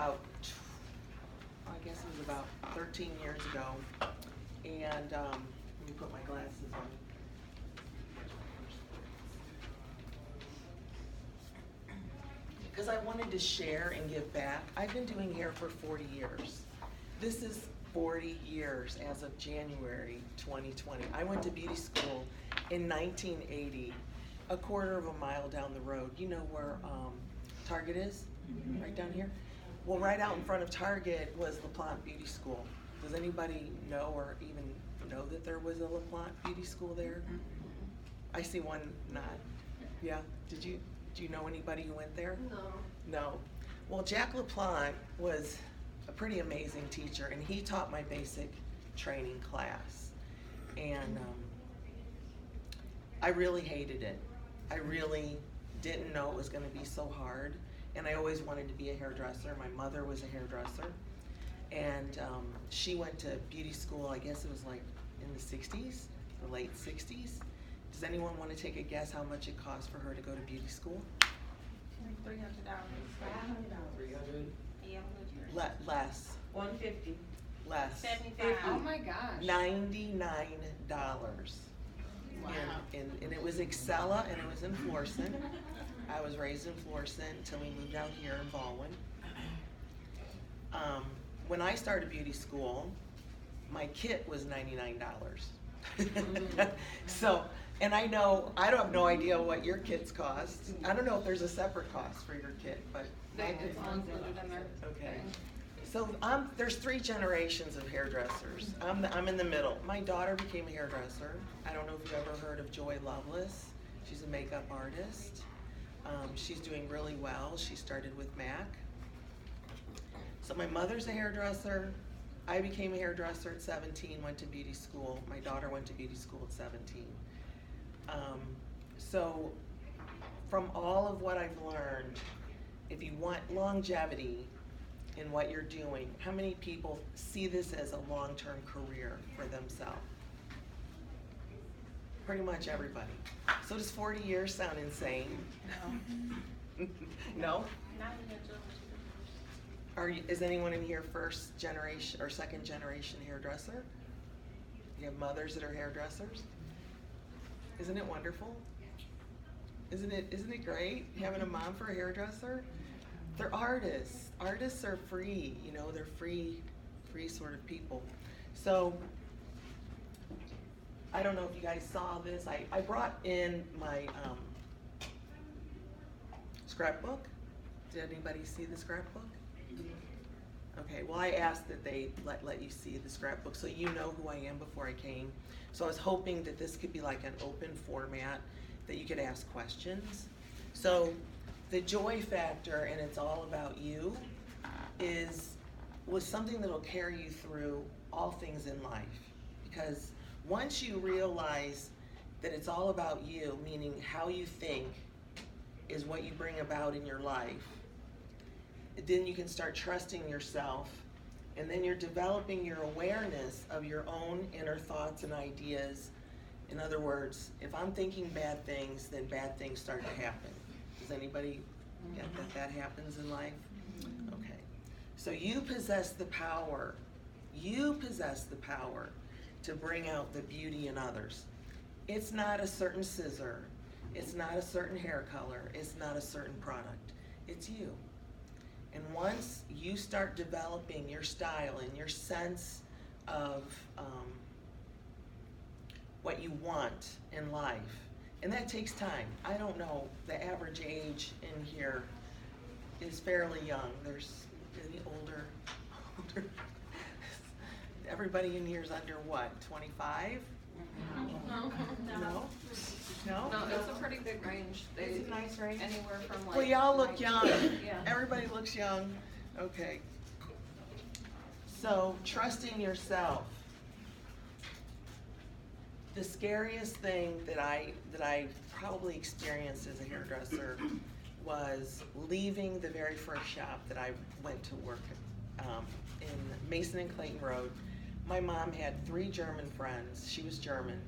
about, I guess it was about 13 years ago. And let me put my glasses on. Because I wanted to share and give back. I've been doing hair for 40 years. This is 40 years as of January 2020. I went to beauty school in 1980, a quarter of a mile down the road. You know where Target is? Right down here? Well, right out in front of Target was LaPlante Beauty School. Does anybody know or even know that there was a LaPlante Beauty School there? I see one nod. Yeah, do you know anybody who went there? No. No. Well, Jack LaPlante was a pretty amazing teacher, and he taught my basic training class. And I really hated it. I really didn't know it was going to be so hard, and I always wanted to be a hairdresser. My mother was a hairdresser, and she went to beauty school, I guess it was like in the 60s, the late 60s. Does anyone want to take a guess how much it cost for her to go to beauty school? $300. $300. Yeah, Less. $150. Less. 75. Oh my gosh. $99. Wow. And it was Excella, and it was in Florissant. I was raised in Florissant until we moved out here in Baldwin. When I started beauty school, my kit was $99. So, and I don't have no idea what your kits cost. I don't know if there's a separate cost for your kit, but It's all included in there. okay. So there's 3 generations of hairdressers. I'm in the middle. My daughter became a hairdresser. I don't know if you've ever heard of Joy Lovelace. She's a makeup artist. She's doing really well. She started with MAC. So my mother's a hairdresser. I became a hairdresser at 17, went to beauty school. My daughter went to beauty school at 17. So from all of what I've learned, if you want longevity in what you're doing, how many people see this as a long-term career for themselves? Pretty much everybody. So does 40 years sound insane? No? No? Is anyone in here first generation or second generation hairdresser? You have mothers that are hairdressers? Isn't it wonderful? Isn't it great having a mom for a hairdresser? They're artists. Artists are free, you know, they're free sort of people. So, I don't know if you guys saw this. I brought in my scrapbook. Did anybody see the scrapbook? Okay, well I asked that they let you see the scrapbook so you know who I am before I came. So I was hoping that this could be like an open format that you could ask questions. So the joy factor, and it's all about you, was something that'll carry you through all things in life. Because once you realize that it's all about you, meaning how you think is what you bring about in your life, then you can start trusting yourself, and then you're developing your awareness of your own inner thoughts and ideas. In other words, if I'm thinking bad things, then bad things start to happen. Does anybody get that happens in life? Okay. So you possess the power. You possess the power to bring out the beauty in others. It's not a certain scissor. It's not a certain hair color. It's not a certain product. It's you. And once you start developing your style and your sense of what you want in life, and that takes time. I don't know, the average age in here is fairly young. There's any older, everybody in here is under what, 25? No? No, it's a pretty big range. It's a nice range. Anywhere from like. Well, y'all look 19 young. Yeah. Everybody looks young. Okay. So, trusting yourself. The scariest thing that I probably experienced as a hairdresser was leaving the very first shop that I went to work in Mason and Clayton Road. My mom had 3 German friends. She was German.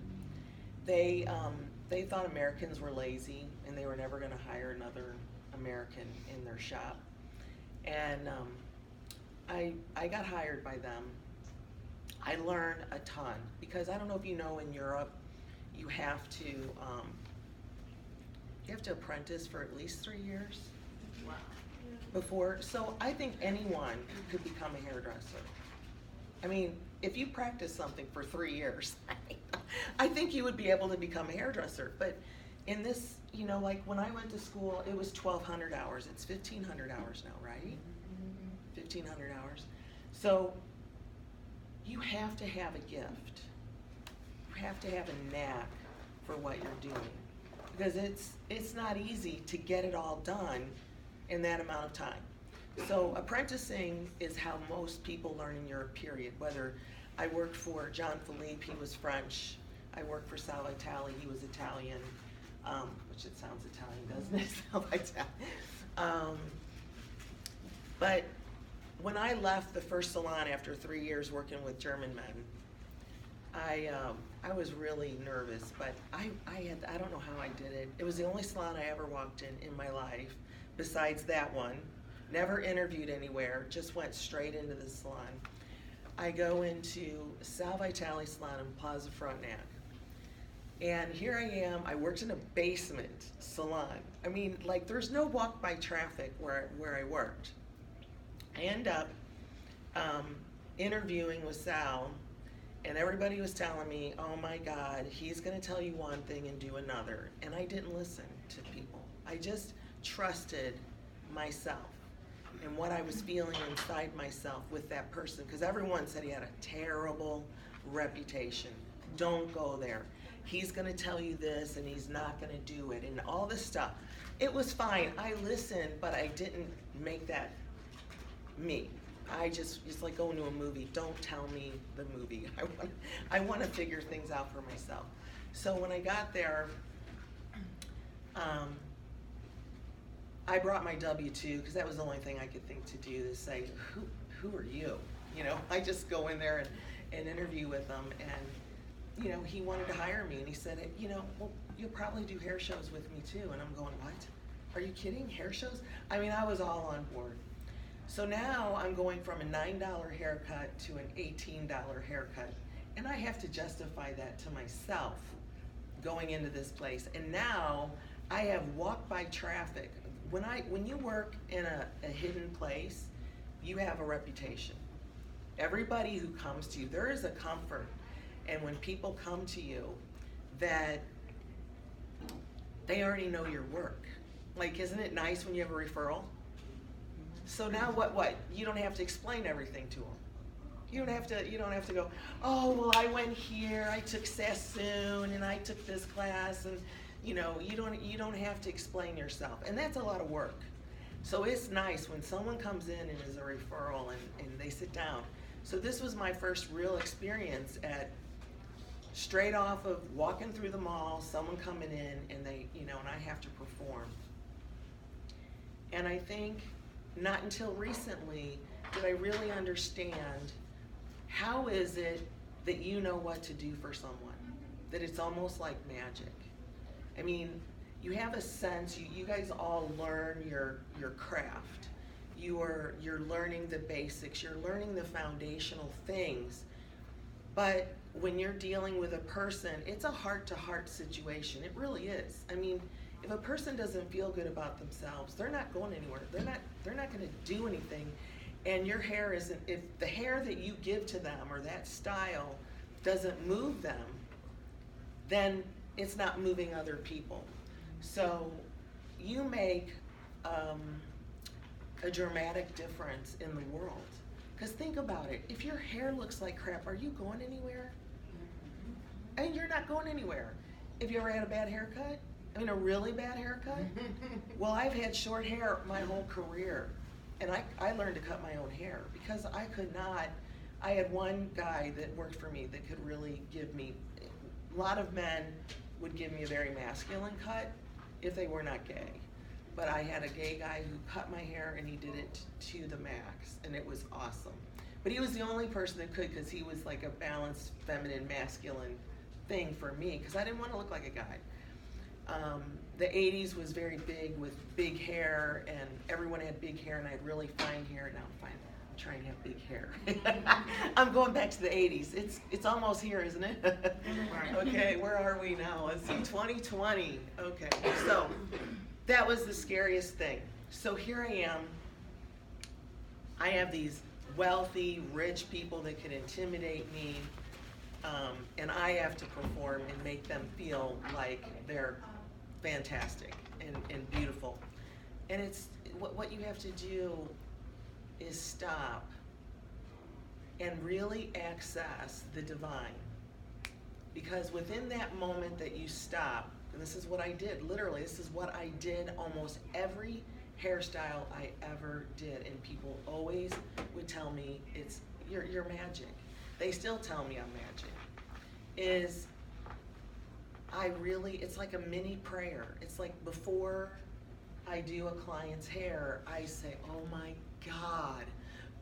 They thought Americans were lazy and they were never going to hire another American in their shop. And I got hired by them. I learned a ton because I don't know if you know, in Europe you have to apprentice for at least 3 years. Wow. Before, so I think anyone could become a hairdresser. I mean, if you practice something for 3 years, I think you would be able to become a hairdresser. But in this, you know, like when I went to school, it was 1,200 hours. It's 1,500 hours now, right? 1,500 hours. So you have to have a gift. You have to have a knack for what you're doing, because it's not easy to get it all done in that amount of time. So apprenticing is how most people learn in Europe, period. Whether I worked for John Philippe, he was French. I worked for Sal Vitale, he was Italian, which it sounds Italian, doesn't it? Sal Vitale. But when I left the first salon after 3 years working with German men, I was really nervous, but I don't know how I did it. It was the only salon I ever walked in my life, besides that one. Never interviewed anywhere, just went straight into the salon. I go into Sal Vitale salon in Plaza Frontenac. And here I am, I worked in a basement salon. I mean, like, there's no walk-by traffic where I worked. I end up interviewing with Sal, and everybody was telling me, oh my God, he's gonna tell you one thing and do another. And I didn't listen to people. I just trusted myself and what I was feeling inside myself with that person, because everyone said he had a terrible reputation. Don't go there. He's gonna tell you this and he's not gonna do it, and all this stuff. It was fine, I listened, but I didn't make that me. It's like going to a movie. Don't tell me the movie. I want to figure things out for myself. So when I got there, I brought my W-2, because that was the only thing I could think to do, to say, who are you? You know, I just go in there and interview with them, and you know, he wanted to hire me, and he said, you know, well, you'll probably do hair shows with me too. And I'm going, what? Are you kidding? Hair shows? I mean, I was all on board. So now I'm going from a $9 haircut to an $18 haircut, and I have to justify that to myself going into this place. And now I have walk-by traffic. When you work in a hidden place, you have a reputation. Everybody who comes to you, there is a comfort. And when people come to you, that they already know your work. Like, isn't it nice when you have a referral? So now what? You don't have to explain everything to them. You don't have to go, oh, well, I went here, I took Sassoon, and I took this class, and you know, you don't have to explain yourself. And that's a lot of work. So it's nice when someone comes in and is a referral and they sit down. So this was my first real experience at, straight off of walking through the mall, someone coming in, and they, you know, and I have to perform. And I think not until recently did I really understand, how is it that you know what to do for someone? That it's almost like magic. I mean, you have a sense, you guys all learn your craft. You're learning the basics, you're learning the foundational things. But when you're dealing with a person, it's a heart-to-heart situation. It really is. I mean, if a person doesn't feel good about themselves, they're not going anywhere. They're not going to do anything. And your hair isn't, if the hair that you give to them or that style doesn't move them, then it's not moving other people. So you make a dramatic difference in the world. Because think about it, if your hair looks like crap, are you going anywhere? I mean, you're not going anywhere. If you ever had a bad haircut, I mean, a really bad haircut? Well, I've had short hair my whole career, and I learned to cut my own hair because I could not. I had one guy that worked for me that could really give me, a lot of men would give me a very masculine cut if they were not gay. But I had a gay guy who cut my hair, and he did it to the max, and it was awesome. But he was the only person that could, because he was like a balanced, feminine, masculine thing for me, because I didn't want to look like a guy. the 80s was very big with big hair, and everyone had big hair, and I had really fine hair. Now I'm trying to have big hair. I'm going back to the 80s. It's almost here, isn't it? Okay, where are we now? Let's see, 2020. Okay, so that was the scariest thing. So here I am. I have these wealthy, rich people that can intimidate me, and I have to perform and make them feel like they're fantastic and beautiful. And it's what you have to do is stop and really access the divine. Because within that moment that you stop, and this is what I did, literally, this is what I did almost every hairstyle I ever did, and people always would tell me, you're magic. They still tell me I'm magic. It's like a mini prayer. It's like before I do a client's hair, I say, oh my God,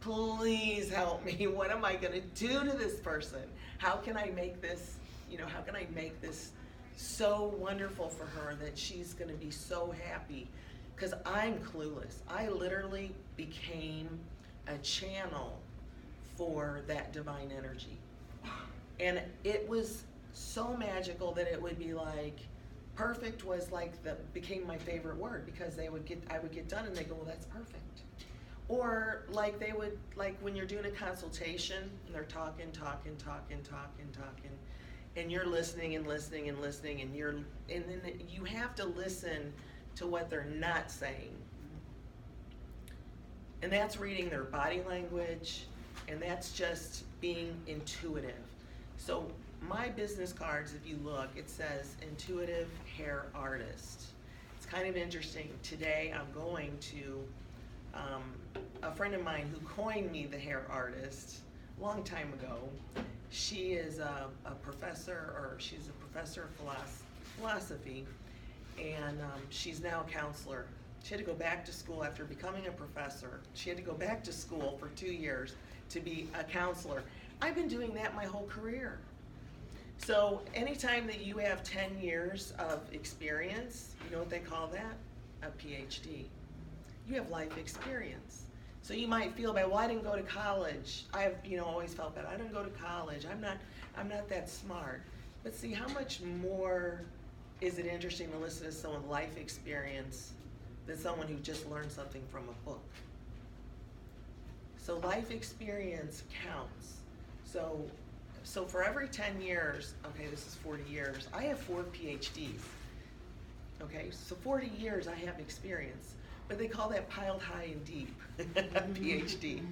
please help me. What am I gonna do to this person? How can I make this, how can I make this so wonderful for her that she's gonna be so happy? Because I'm clueless. I literally became a channel for that divine energy. And it was so magical that it would be like, perfect was like became my favorite word, because I would get done and they go, well, that's perfect. Or like they would, like when you're doing a consultation and they're talking, and you're listening and listening and listening, and then you have to listen to what they're not saying. And that's reading their body language, and that's just being intuitive. So my business cards, if you look, it says intuitive hair artist. It's kind of interesting. Today I'm going to a friend of mine who coined me the hair artist a long time ago. She is a professor, or she's a professor of philosophy, and she's now a counselor. She had to go back to school after becoming a professor. She had to go back to school for 2 years to be a counselor. I've been doing that my whole career. So anytime that you have 10 years of experience, you know what they call that? A PhD. You have life experience. So you might feel bad, well, I didn't go to college. I've always felt bad. I didn't go to college. I'm not that smart. But see, how much more is it interesting to listen to someone's life experience than someone who just learned something from a book? So life experience counts. So for every 10 years, okay, this is 40 years, I have 4 PhDs. Okay, so 40 years I have experience. But they call that piled high and deep, PhD.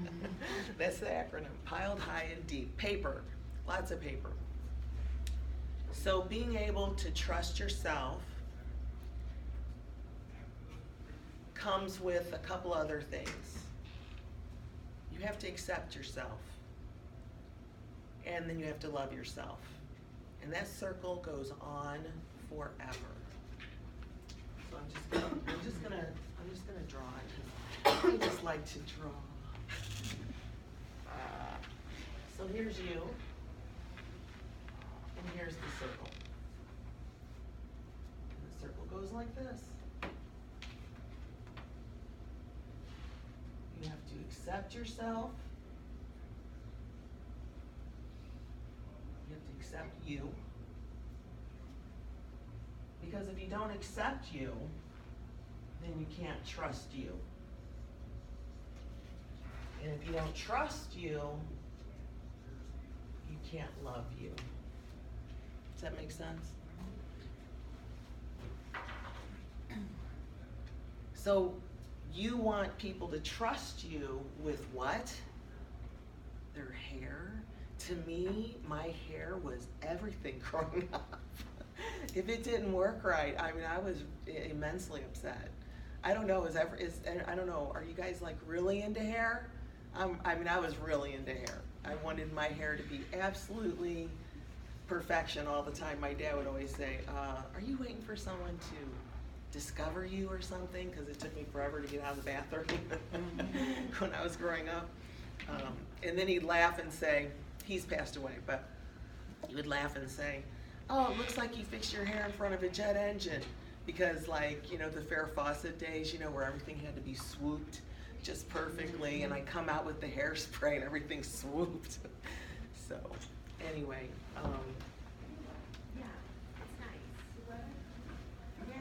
That's the acronym, piled high and deep. Paper, lots of paper. So being able to trust yourself comes with a couple other things. You have to accept yourself, and then you have to love yourself. And that circle goes on forever. So I'm just gonna draw it. I just like to draw. So here's you, and here's the circle. And the circle goes like this. You have to accept yourself. You have to accept you. Because if you don't accept you, then you can't trust you. And if you don't trust you, you can't love you. Does that make sense? So you want people to trust you with what? Their hair. To me, my hair was everything growing up. If it didn't work right, I was immensely upset. I don't know, I don't know, are you guys like really into hair? I was really into hair. I wanted my hair to be absolutely perfection all the time. My dad would always say, are you waiting for someone to discover you or something? Because it took me forever to get out of the bathroom when I was growing up. And then he'd laugh and say, he's passed away, but he would laugh and say, oh, it looks like you fixed your hair in front of a jet engine. because like, you know, the Farrah Fawcett days, you know, where everything had to be swooped just perfectly, and I come out with the hairspray and everything's swooped. So, anyway, Yeah, it's nice. Yeah.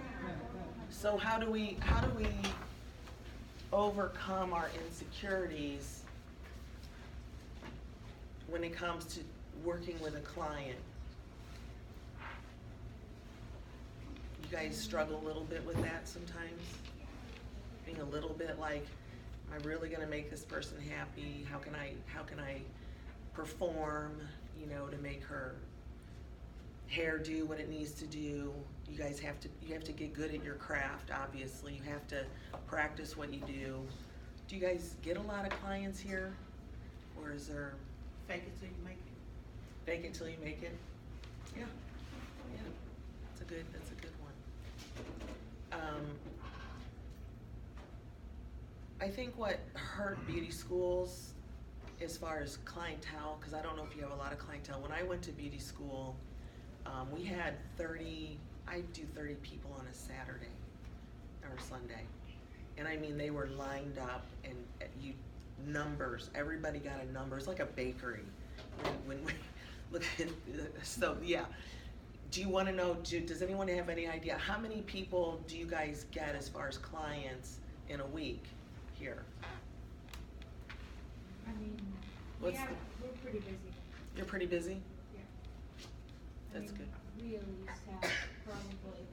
so how do we overcome our insecurities when it comes to working with a client? You guys struggle a little bit with that sometimes? Being a little bit like, am I really gonna make this person happy? How can I perform, you know, to make her hair do what it needs to do? You guys have to get good at your craft, obviously. You have to practice what you do. Do you guys get a lot of clients here? Or is there Fake it till you make it. fake it till you make it? Yeah. Yeah. That's a good one. I think what hurt beauty schools as far as clientele, because I don't know if you have a lot of clientele. When I went to beauty school, we had 30 people on a Saturday or Sunday. And I mean, they were lined up and numbers, everybody got a number. It's like a bakery. When we look at, so yeah. Do you wanna know, does anyone have any idea, how many people do you guys get as far as clients in a week here? I mean, What's we're pretty busy. You're pretty busy? Yeah. That's good. We at least have probably,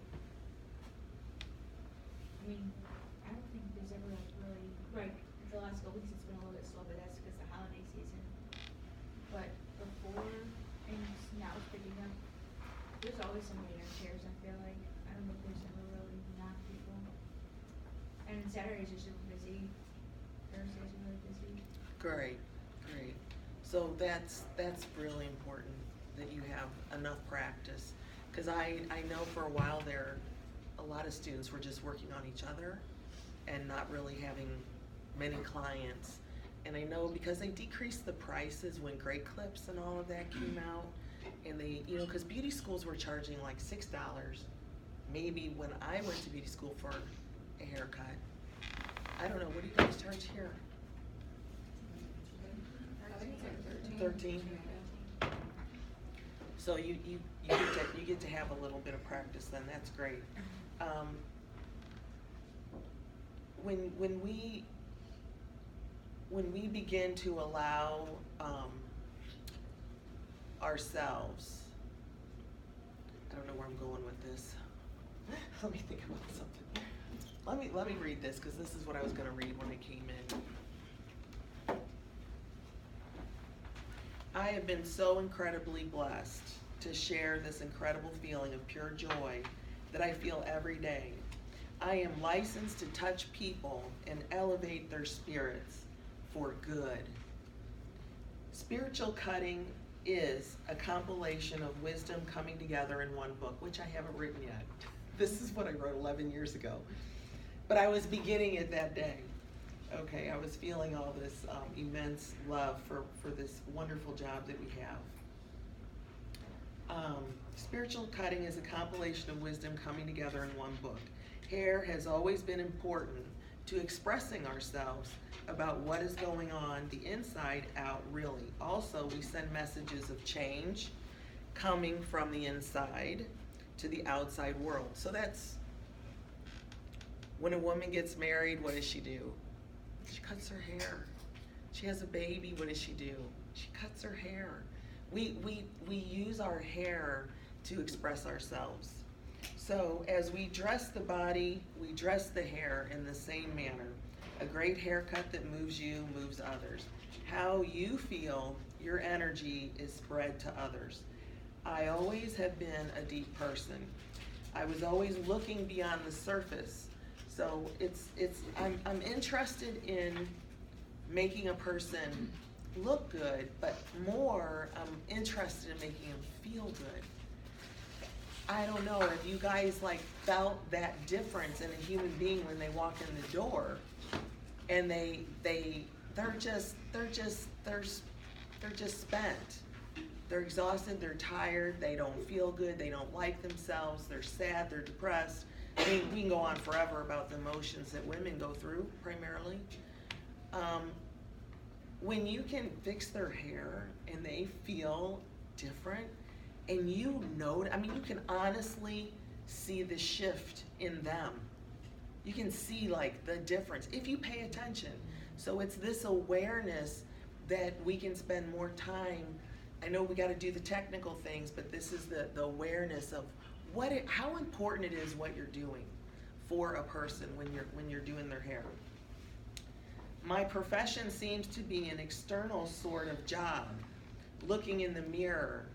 I don't think there's ever like really, right, the last couple weeks it's been a little bit slow, but that's because the holiday season. But before, and now it's picking up, there's always somebody in our chairs, I feel like. I don't think there's ever really not people. And Saturdays are super busy, Thursdays are really busy. Great. So that's really important that you have enough practice. Cause I know for a while there, a lot of students were just working on each other and not really having many clients. And I know because they decreased the prices when Great Clips and all of that came out, and they, you know, cause beauty schools were charging like $6, maybe when I went to beauty school for a haircut. I don't know, what do you guys charge here? I think it's like 13? So you get to have a little bit of practice then, that's great. When we begin to allow ourselves, I don't know where I'm going with this. Let me think about something. Let me read this, because this is what I was gonna read when I came in. I have been so incredibly blessed to share this incredible feeling of pure joy that I feel every day. I am licensed to touch people and elevate their spirits for good. Spiritual cutting is a compilation of wisdom coming together in one book, which I haven't written yet. This is what I wrote 11 years ago. But I was beginning it that day. Okay, I was feeling all this immense love for this wonderful job that we have. Spiritual cutting is a compilation of wisdom coming together in one book. Hair has always been important to expressing ourselves about what is going on the inside out, really. Also, we send messages of change coming from the inside to the outside world. So that's when a woman gets married, what does she do? She cuts her hair. She has a baby, what does she do? She cuts her hair. We use our hair to express ourselves. So as we dress the body, we dress the hair in the same manner. A great haircut that moves you, moves others. How you feel, your energy is spread to others. I always have been a deep person. I was always looking beyond the surface. So I'm interested in making a person look good, but more I'm interested in making them feel good. I don't know if you guys like felt that difference in a human being when they walk in the door, and they're just spent. They're exhausted, they're tired, they don't feel good, they don't like themselves, they're sad, they're depressed. I mean, we can go on forever about the emotions that women go through primarily. When you can fix their hair and they feel different, and you know, I mean, you can honestly see the shift in them. You can see like the difference if you pay attention. So it's this awareness that we can spend more time. I know we got to do the technical things, but this is the awareness of how important it is what you're doing for a person when you're doing their hair. My profession seems to be an external sort of job, looking in the mirror,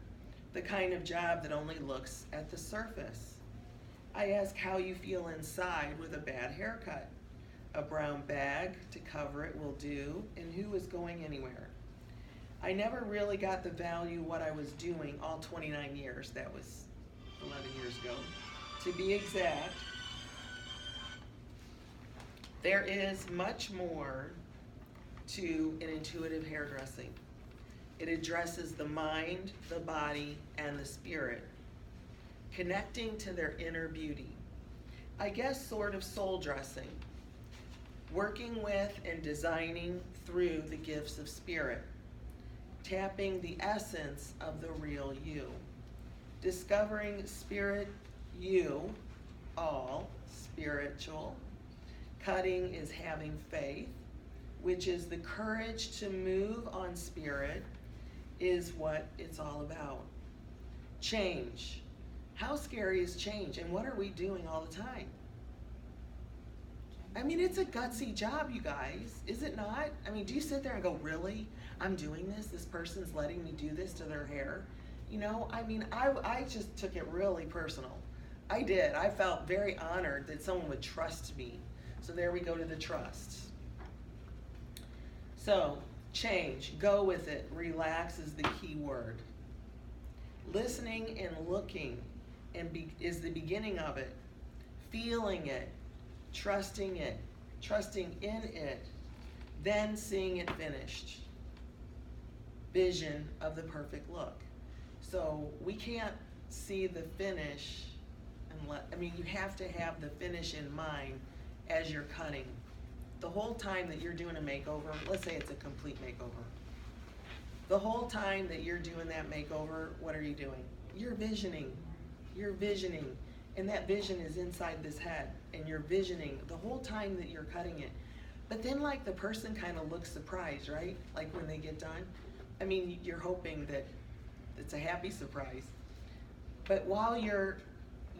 the kind of job that only looks at the surface. I ask how you feel inside with a bad haircut. A brown bag to cover it will do, and who is going anywhere? I never really got the value what I was doing all 29 years. That was 11 years ago. To be exact, there is much more to an intuitive hairdressing. It addresses the mind, the body, and the spirit, connecting to their inner beauty. I guess sort of soul dressing, working with and designing through the gifts of spirit, tapping the essence of the real you, discovering spirit you, all spiritual. Cutting is having faith, which is the courage to move on spirit, is what it's all about. Change. How scary is change, and what are we doing all the time? I mean, it's a gutsy job, you guys, is it not? I mean, do you sit there and go, really? I'm doing this? This person's letting me do this to their hair? You know, I mean, I just took it really personal. I did. I felt very honored that someone would trust me. So there we go to the trust. So, change, go with it, relax is the key word. Listening and looking is the beginning of it. Feeling it, trusting in it, then seeing it finished. Vision of the perfect look. So we can't see the finish you have to have the finish in mind as you're cutting. The whole time that you're doing a makeover, let's say it's a complete makeover. The whole time that you're doing that makeover, what are you doing? You're visioning. And that vision is inside this head, and you're visioning the whole time that you're cutting it. But then like the person kind of looks surprised, right? Like when they get done. I mean, you're hoping that it's a happy surprise. But while you're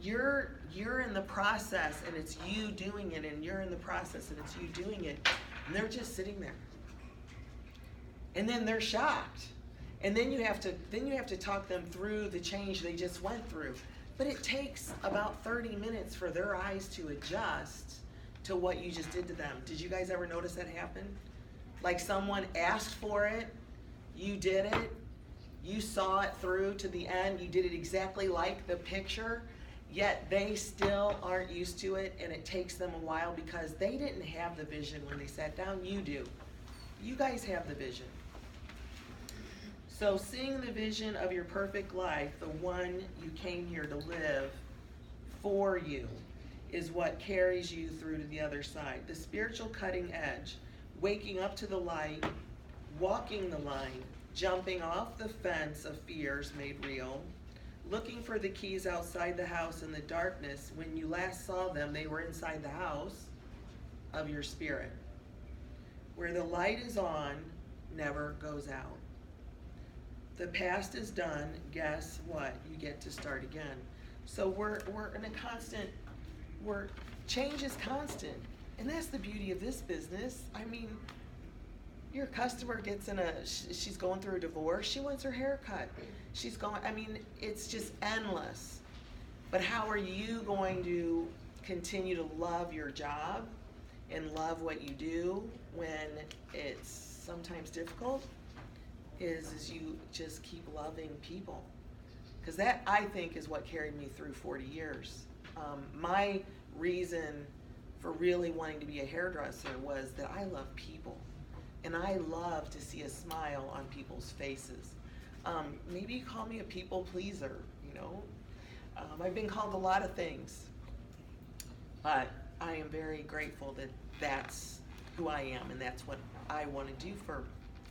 in the process, and it's you doing it, and you're in the process and it's you doing it, and they're just sitting there. And then they're shocked. And then you have to talk them through the change they just went through. But it takes about 30 minutes for their eyes to adjust to what you just did to them. Did you guys ever notice that happen? Like someone asked for it, you did it, you saw it through to the end, you did it exactly like the picture, yet they still aren't used to it, and it takes them a while because they didn't have the vision when they sat down. You do. You guys have the vision. So seeing the vision of your perfect life, the one you came here to live for you, is what carries you through to the other side. The spiritual cutting edge, waking up to the light, walking the line, jumping off the fence of fears made real, looking for the keys outside the house in the darkness. When you last saw them, they were inside the house of your spirit. Where the light is on, never goes out. The past is done, guess what? You get to start again. So we're in a constant, change is constant. And that's the beauty of this business. I mean, your customer gets she's going through a divorce, she wants her hair cut. It's just endless. But how are you going to continue to love your job and love what you do when it's sometimes difficult? Is you just keep loving people. Because that, I think, is what carried me through 40 years. My reason for really wanting to be a hairdresser was that I love people. And I love to see a smile on people's faces. Maybe you call me a people pleaser, you know. I've been called a lot of things. But I am very grateful that that's who I am and that's what I want to do for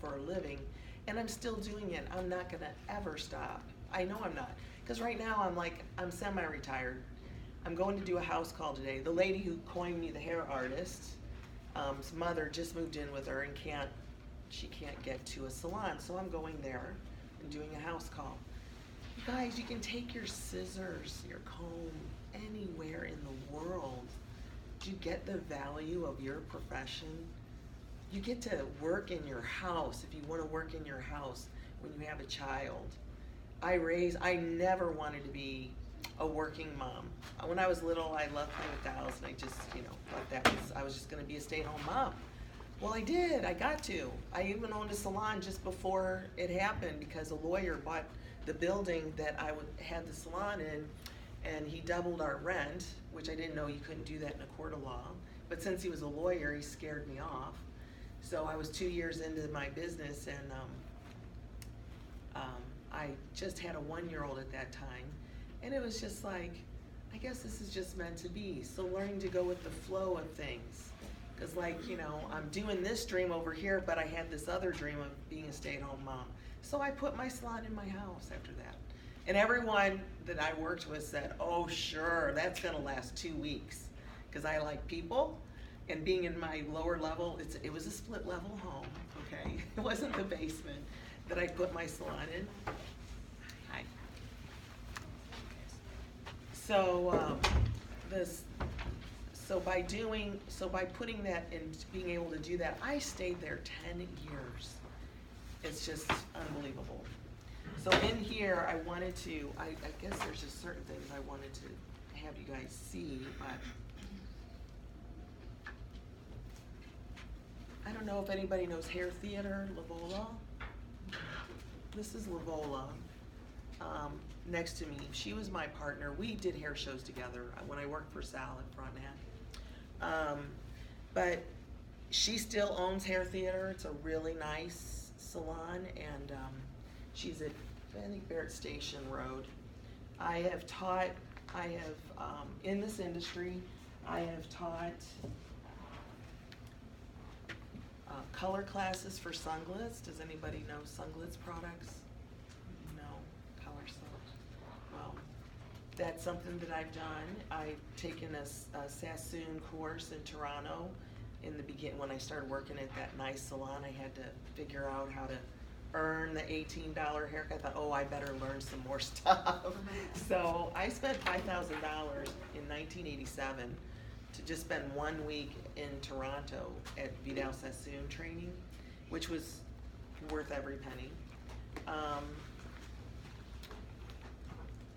a living. And I'm still doing it. I'm not going to ever stop. I know I'm not. Because right now I'm semi-retired. I'm going to do a house call today. The lady who coined me the hair artist, his mother just moved in with her and she can't get to a salon. So I'm going there and doing a house call. You guys, you can take your scissors, your comb, anywhere in the world. Do you get the value of your profession? You get to work in your house if you want to work in your house when you have a child. I never wanted to be a working mom. When I was little, I loved playing with dolls, and I just, thought I was just going to be a stay-at-home mom. Well, I did. I got to. I even owned a salon just before it happened because a lawyer bought the building that I had the salon in, and he doubled our rent, which I didn't know you couldn't do that in a court of law. But since he was a lawyer, he scared me off. So I was 2 years into my business, and I just had a 1-year-old at that time. And it was just like, I guess this is just meant to be. So learning to go with the flow of things. Because I'm doing this dream over here, but I had this other dream of being a stay-at-home mom. So I put my salon in my house after that. And everyone that I worked with said, oh, sure, that's going to last 2 weeks. Because I like people, and being in my lower level, it was a split level home, okay? It wasn't the basement that I put my salon in. Hi. So by putting that and being able to do that, I stayed there 10 years. It's just unbelievable. So in here, I wanted to, I guess there's just certain things I wanted to have you guys see, but I don't know if anybody knows Hair Theater, Lavola. This is Lavola, next to me. She was my partner. We did hair shows together when I worked for Sal at Frontenac. But she still owns Hair Theater. It's a really nice salon, and she's at, I think, Barrett Station Road. In this industry, I have taught color classes for Sunglitz. Does anybody know Sunglitz products? No, color Sunglitz. Well, that's something that I've done. I've taken a Sassoon course in Toronto in the beginning. When I started working at that nice salon, I had to figure out how to earn the $18 haircut. I thought, oh, I better learn some more stuff. So I spent $5,000 in 1987 to just spend 1 week in Toronto at Vidal Sassoon training, which was worth every penny.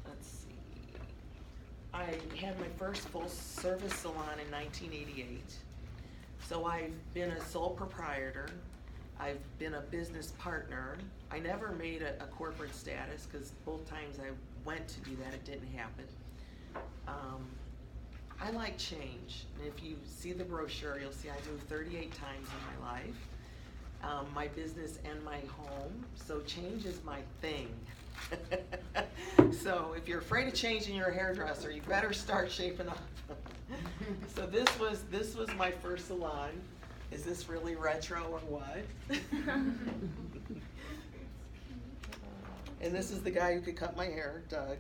Let's see. I had my first full service salon in 1988. So I've been a sole proprietor. I've been a business partner. I never made a corporate status because both times I went to do that, it didn't happen. I like change. And if you see the brochure, you'll see I moved 38 times in my life, my business and my home. So change is my thing. So if you're afraid of changing your hairdresser, you better start shaping up. So this was my first salon. Is this really retro or what? And this is the guy who could cut my hair, Doug.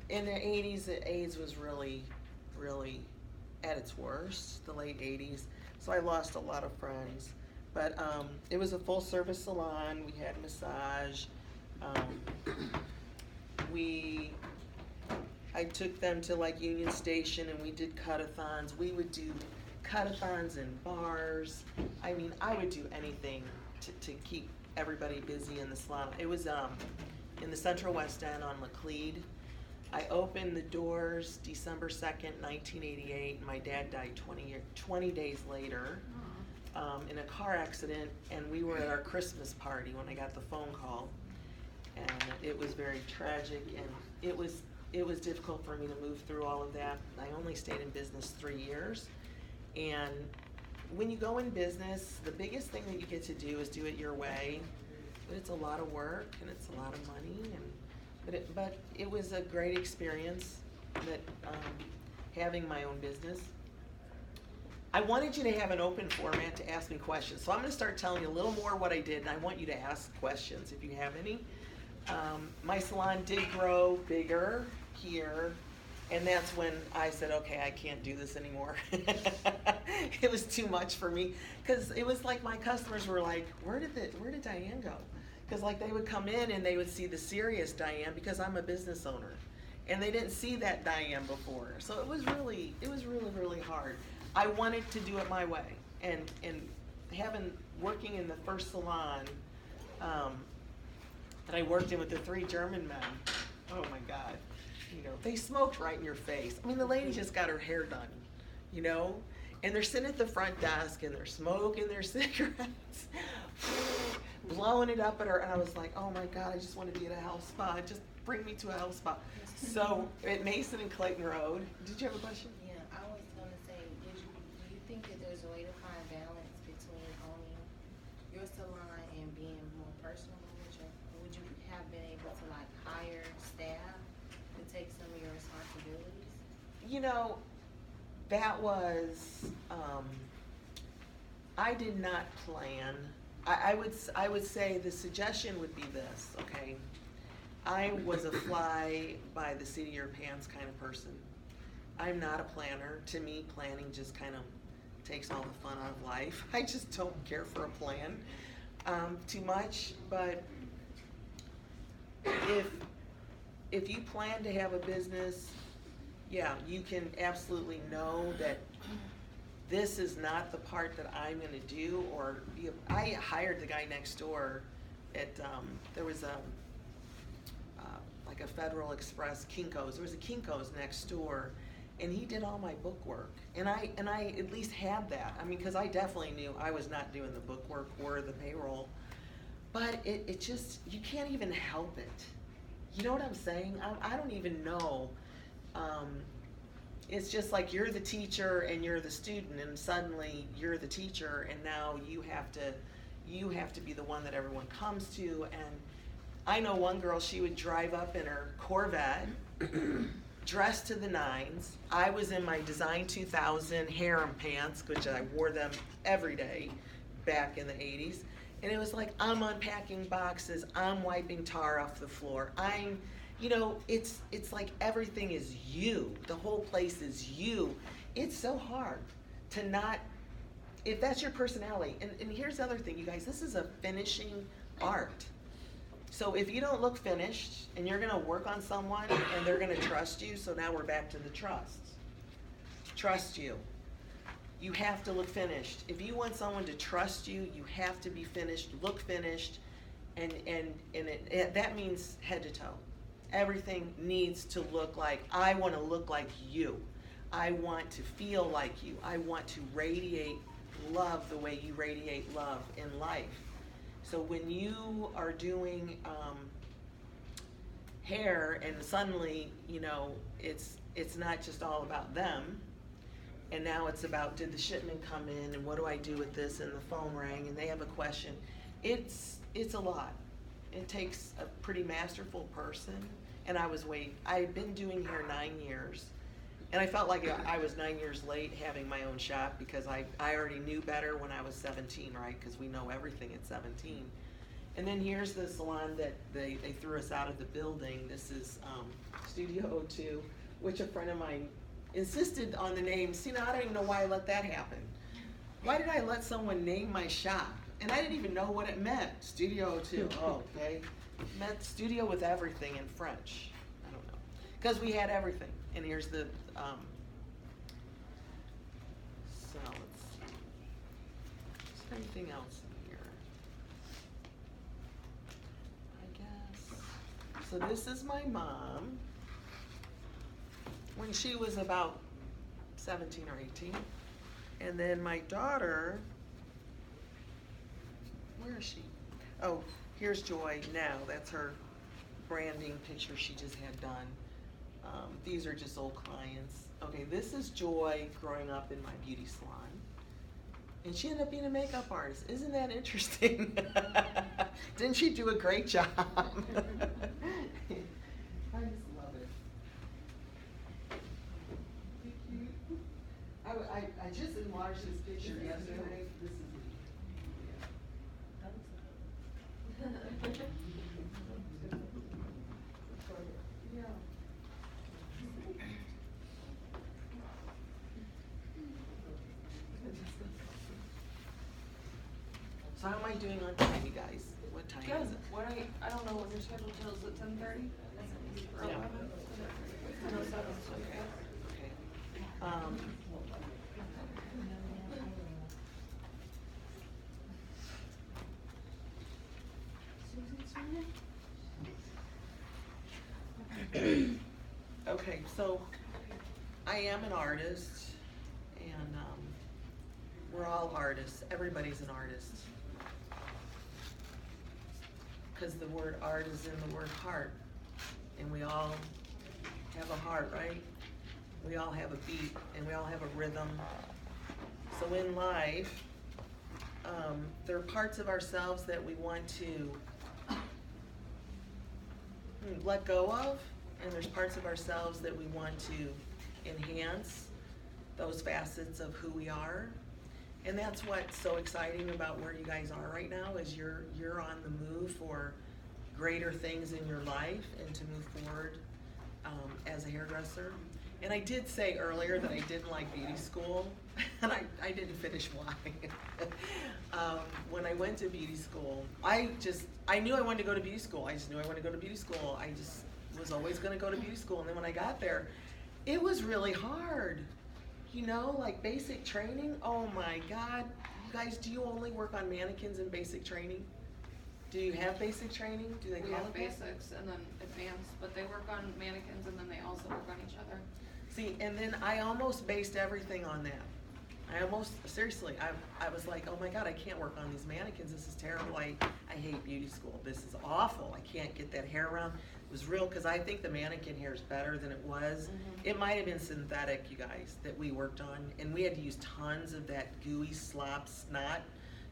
In the 80s, the AIDS was really, really at its worst, the late 80s. So I lost a lot of friends. But it was a full service salon. We had massage. I took them to like Union Station and we did cut-a-thons. We would do cut-a-thons in bars. I mean, I would do anything to keep everybody busy in the salon. It was in the Central West End on Laclede. I opened the doors December 2nd, 1988, and my dad died 20 days later in a car accident, and we were at our Christmas party when I got the phone call, and it was very tragic, and it was difficult for me to move through all of that. I only stayed in business 3 years, and when you go in business, the biggest thing that you get to do is do it your way, but it's a lot of work, and it's a lot of money, but it was a great experience that having my own business, I wanted you to have an open format to ask me questions. So I'm going to start telling you a little more what I did, and I want you to ask questions if you have any. My salon did grow bigger here, and that's when I said, okay, I can't do this anymore. It was too much for me, because it was like my customers were like, where did Diane go? Because like they would come in and they would see the serious Diane, because I'm a business owner, and they didn't see that Diane before. So it was really, really hard. I wanted to do it my way, and working in the first salon that I worked in with the 3 German men, oh my God, you know, they smoked right in your face. I mean, the lady just got her hair done, you know, and they're sitting at the front desk and they're smoking their cigarettes, blowing it up at her, and I was like, oh my God, I just want to be at a health spa. Just bring me to a health spa. So at Mason and Clayton Road, did you have a question? Yeah, I was gonna say, do you think that there's a way to find balance between owning your salon and being more personal with your, would you have been able to like hire staff to take some of your responsibilities? You know, that was, I did not plan. I would say the suggestion would be this, okay? I was a fly by the seat of your pants kind of person. I'm not a planner. To me, planning just kind of takes all the fun out of life. I just don't care for a plan too much. But if you plan to have a business, yeah, you can absolutely know that this is not the part that I'm going to do. Or I hired the guy next door at there was like a Federal Express Kinko's. There was a Kinko's next door, and he did all my book work. And I at least had that. I mean, because I definitely knew I was not doing the book work or the payroll. But it just, you can't even help it. You know what I'm saying? I don't even know. It's just like you're the teacher and you're the student, and suddenly you're the teacher, and now you have to be the one that everyone comes to. And I know one girl, she would drive up in her Corvette, dressed to the nines. I was in my Design 2000 harem pants, which I wore them every day back in the 80s. And it was like, I'm unpacking boxes, I'm wiping tar off the floor. You know, it's like everything is you. The whole place is you. It's so hard to not, if that's your personality. And here's the other thing, you guys, this is a finishing art. So if you don't look finished, and you're gonna work on someone, and they're gonna trust you, so now we're back to the trust. Trust you. You have to look finished. If you want someone to trust you, you have to be finished, look finished, and that means head to toe. Everything needs to look like, I want to look like you. I want to feel like you. I want to radiate love the way you radiate love in life. So when you are doing hair, and suddenly, you know, it's not just all about them, and now it's about, did the shipment come in, and what do I do with this, and the phone rang, and they have a question. It's a lot. It takes a pretty masterful person, and I've been doing hair 9 years, and I felt like I was 9 years late having my own shop, because I already knew better when I was 17, right? Because we know everything at 17. And then here's the salon that they threw us out of the building. This is Studio 02, which a friend of mine insisted on the name. See, now I don't even know why I let that happen. Why did I let someone name my shop? And I didn't even know what it meant. Studio 02. Oh, okay. It meant studio with everything in French. I don't know. Because we had everything. And here's the, so let's see. Is there anything else in here? I guess. So this is my mom when she was about 17 or 18. And then my daughter, where is she? Oh, here's Joy now. That's her branding picture she just had done. These are just old clients. Okay, this is Joy growing up in my beauty salon. And she ended up being a makeup artist. Isn't that interesting? Didn't she do a great job? I just love it. Marcia's picture yesterday. So how am I doing on time, you guys? What time Good. is it? What I don't know when your schedule tells it 10:30? Or Yeah. 11? 10:07, so okay. Okay. Okay, so I am an artist, and we're all artists. Everybody's an artist. Because the word art is in the word heart, and we all have a heart, right? We all have a beat, and we all have a rhythm. So in life, there are parts of ourselves that we want to let go of, and there's parts of ourselves that we want to enhance, those facets of who we are. And that's what's so exciting about where you guys are right now, is you're on the move for greater things in your life and to move forward as a hairdresser. And I did say earlier that I didn't like beauty school, and I didn't finish why. When I went to beauty school, I knew I wanted to go to beauty school. I just knew I wanted to go to beauty school. I just was always gonna go to beauty school. And then when I got there, it was really hard. You know, like basic training, oh my God. You guys, do you only work on mannequins in basic training? Do you have basic training? Do they We call have it that? basics and then advanced, but they work on mannequins and then they also work on each other. See, and then I almost based everything on that. Seriously, I was like, oh my God, I can't work on these mannequins. This is terrible. I hate beauty school. This is awful. I can't get that hair around. It was real, because I think the mannequin hair is better than it was. It might have been synthetic, you guys, that we worked on. And we had to use tons of that gooey slop snot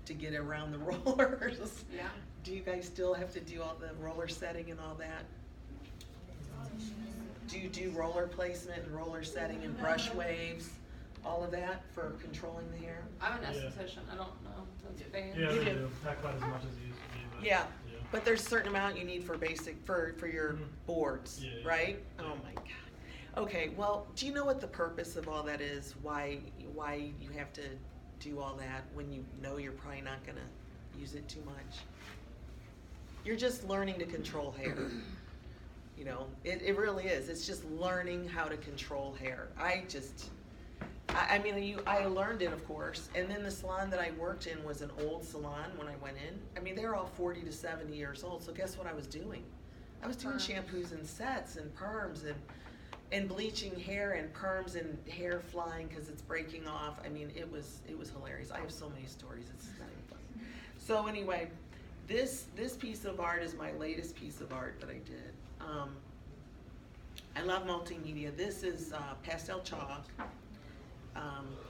to get around the rollers. Yeah. Do you guys still have to do all the roller setting and all that? Do you do roller placement and roller setting and brush waves, all of that for controlling the hair? I'm an Yeah. esthetician, I don't know, that's banned. Yeah, You they do. do. Not quite as much as it used to be, but. Yeah, but there's a certain amount you need for basic, for your Mhm. boards, Yeah, yeah, right? yeah. Oh my God. Okay, well, do you know what the purpose of all that is? Why you have to do all that when you know you're probably not gonna use it too much? You're just learning to control hair. You know, it really is. It's just learning how to control hair. I learned it, of course, and then the salon that I worked in was an old salon when I went in. I mean, they were all 40 to 70 years old, so guess what I was doing? I was doing Perms. shampoos and sets and perms and bleaching hair and perms and hair flying because it's breaking off. I mean, it was hilarious. I have so many stories. It's not even funny. So anyway, this piece of art is my latest piece of art that I did. I love multimedia. This is pastel chalk.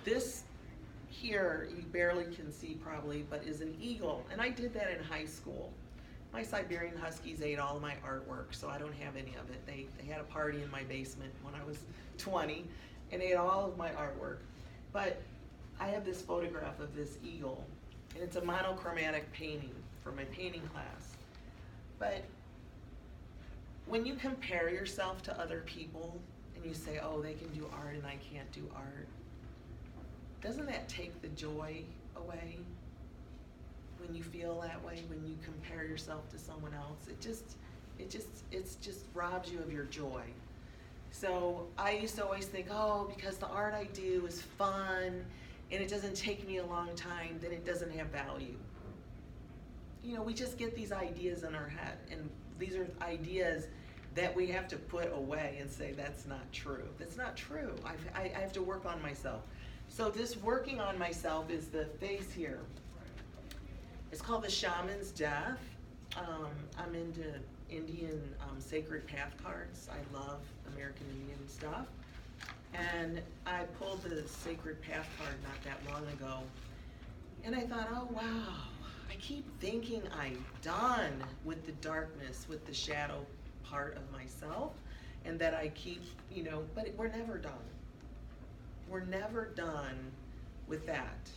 This here, you barely can see probably, but is an eagle. And I did that in high school. My Siberian Huskies ate all of my artwork, so I don't have any of it. They had a party in my basement when I was 20 and ate all of my artwork. But I have this photograph of this eagle, and it's a monochromatic painting for my painting class. But when you compare yourself to other people and you say, oh, they can do art and I can't do art, doesn't that take the joy away? When you feel that way, when you compare yourself to someone else, it just robs you of your joy. So I used to always think, oh, because the art I do is fun and it doesn't take me a long time, then it doesn't have value. You know, we just get these ideas in our head, and these are ideas that we have to put away and say, that's not true. That's not true. I have to work on myself. So this working on myself is the face here. It's called the Shaman's Death. I'm into Indian sacred path cards. I love American Indian stuff. And I pulled the sacred path card not that long ago. And I thought, oh wow, I keep thinking I'm done with the darkness, with the shadow part of myself. And that I keep, but we're never done. We're never done with that.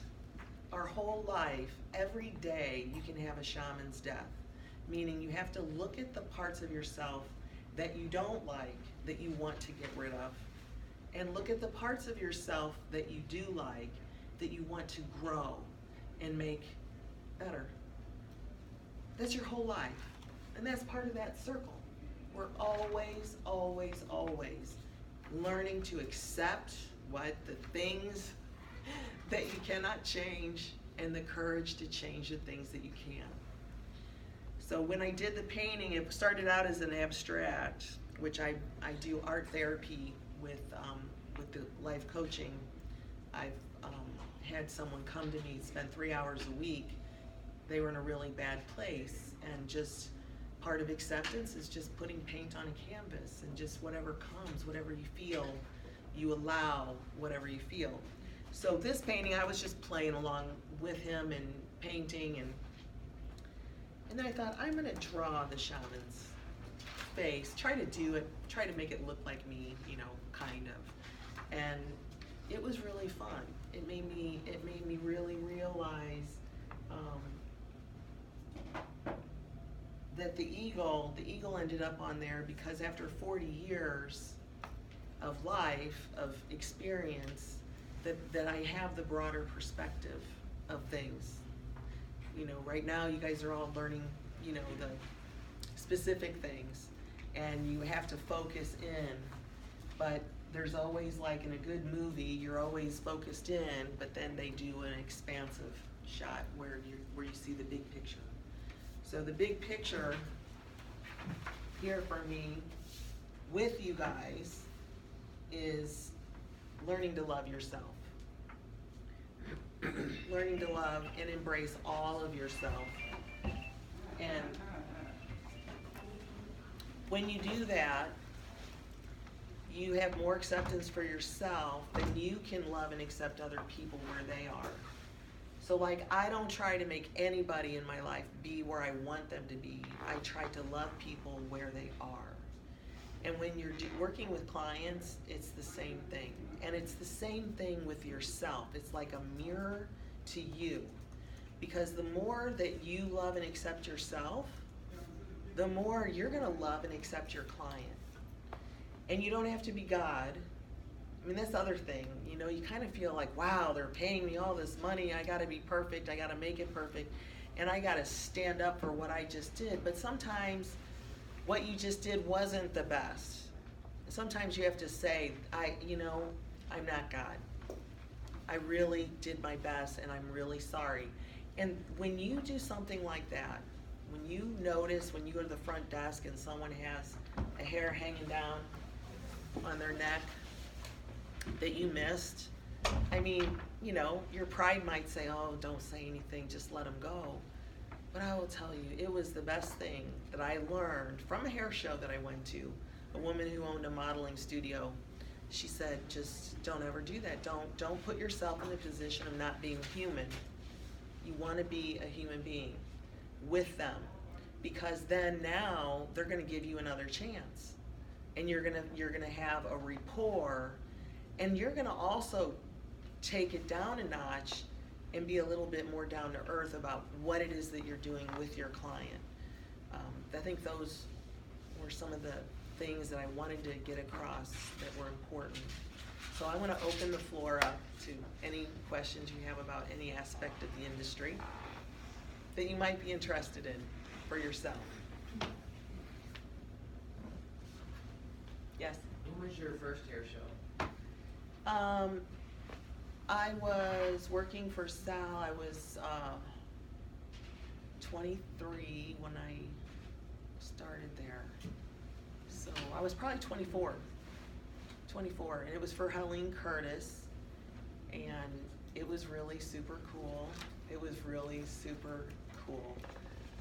Our whole life, every day, you can have a shaman's death. Meaning you have to look at the parts of yourself that you don't like, that you want to get rid of. And look at the parts of yourself that you do like, that you want to grow and make better. That's your whole life. And that's part of that circle. We're always, always, always learning to accept what the things that you cannot change and the courage to change the things that you can. So when I did the painting, it started out as an abstract, which I do art therapy with the life coaching. I've had someone come to me, spend 3 hours a week. They were in a really bad place, and just part of acceptance is just putting paint on a canvas, and just whatever comes, whatever you feel, you allow whatever you feel. So this painting, I was just playing along with him and painting, and then I thought, I'm gonna draw the shaman's face, try to make it look like me, you know, kind of. And it was really fun. It made me really realize that the eagle ended up on there because after 40 years of life, of experience, that I have the broader perspective of things. You know, right now you guys are all learning, you know, the specific things, and you have to focus in, but there's always, like in a good movie, you're always focused in, but then they do an expansive shot where you see the big picture. So the big picture here for me with you guys is learning to love yourself. Learning to love and embrace all of yourself. And when you do that, you have more acceptance for yourself, then you can love and accept other people where they are. So like, I don't try to make anybody in my life be where I want them to be. I try to love people where they are. And when you're working with clients, it's the same thing. And it's the same thing with yourself. It's like a mirror to you. Because the more that you love and accept yourself, the more you're gonna love and accept your client. And you don't have to be God. I mean, that's the other thing. You know, you kind of feel like, wow, they're paying me all this money. I gotta be perfect. I gotta make it perfect. And I gotta stand up for what I just did. But sometimes what you just did wasn't the best. Sometimes you have to say, I'm not God. I really did my best and I'm really sorry. And when you do something like that, when you notice, when you go to the front desk and someone has a hair hanging down on their neck that you missed, I mean, you know, your pride might say, oh, don't say anything, just let them go. But I will tell you, it was the best thing that I learned from a hair show that I went to. A woman who owned a modeling studio, she said, just don't ever do that. Don't put yourself in the position of not being human. You want to be a human being with them, because then now they're going to give you another chance, and you're gonna have a rapport, and you're gonna also take it down a notch and be a little bit more down to earth about what it is that you're doing with your client. I think those were some of the things that I wanted to get across that were important. So I want to open the floor up to any questions you have about any aspect of the industry that you might be interested in for yourself. Yes? When was your first hair show? I was working for Sal. I was 23 when I started there. So I was probably 24, and it was for Helene Curtis, and it was really super cool.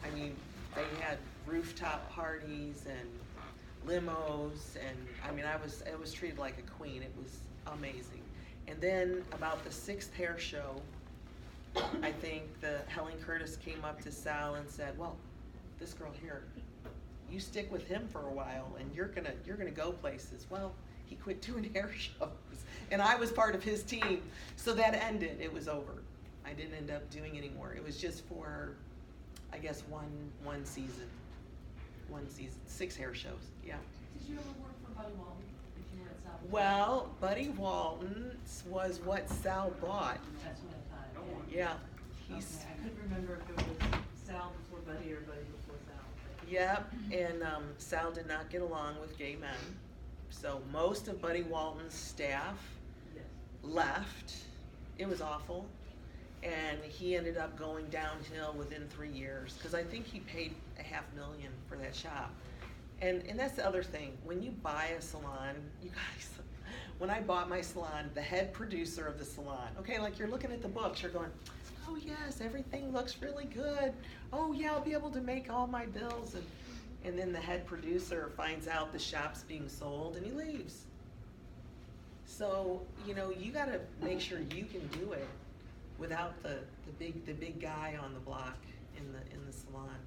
I mean, they had rooftop parties and limos, and I mean, I was treated like a queen. It was amazing. And then about the 6th hair show, I think Helen Curtis came up to Sal and said, well, this girl here, you stick with him for a while and you're gonna go places. Well, he quit doing hair shows. And I was part of his team. So that ended. It was over. I didn't end up doing anymore. It was just for, I guess, one season. 6 hair shows, yeah. Did you ever work for Buddy Walton if you were at South? Well, Buddy Walton was what Sal bought. That's what I thought, Yeah, yeah. he's, Okay, I couldn't remember if it was Sal before Buddy or Buddy before Sal. yep, and Sal did not get along with gay men. So most of Buddy Walton's staff Yes. left. It was awful. And he ended up going downhill within 3 years, because I think he paid $500,000 for that shop. And that's the other thing, when you buy a salon, you guys, when I bought my salon, the head producer of the salon, okay, like you're looking at the books, you're going, oh yes, everything looks really good. Oh yeah, I'll be able to make all my bills. And then the head producer finds out the shop's being sold and he leaves. So, you know, you gotta make sure you can do it without the big guy on the block in the salon.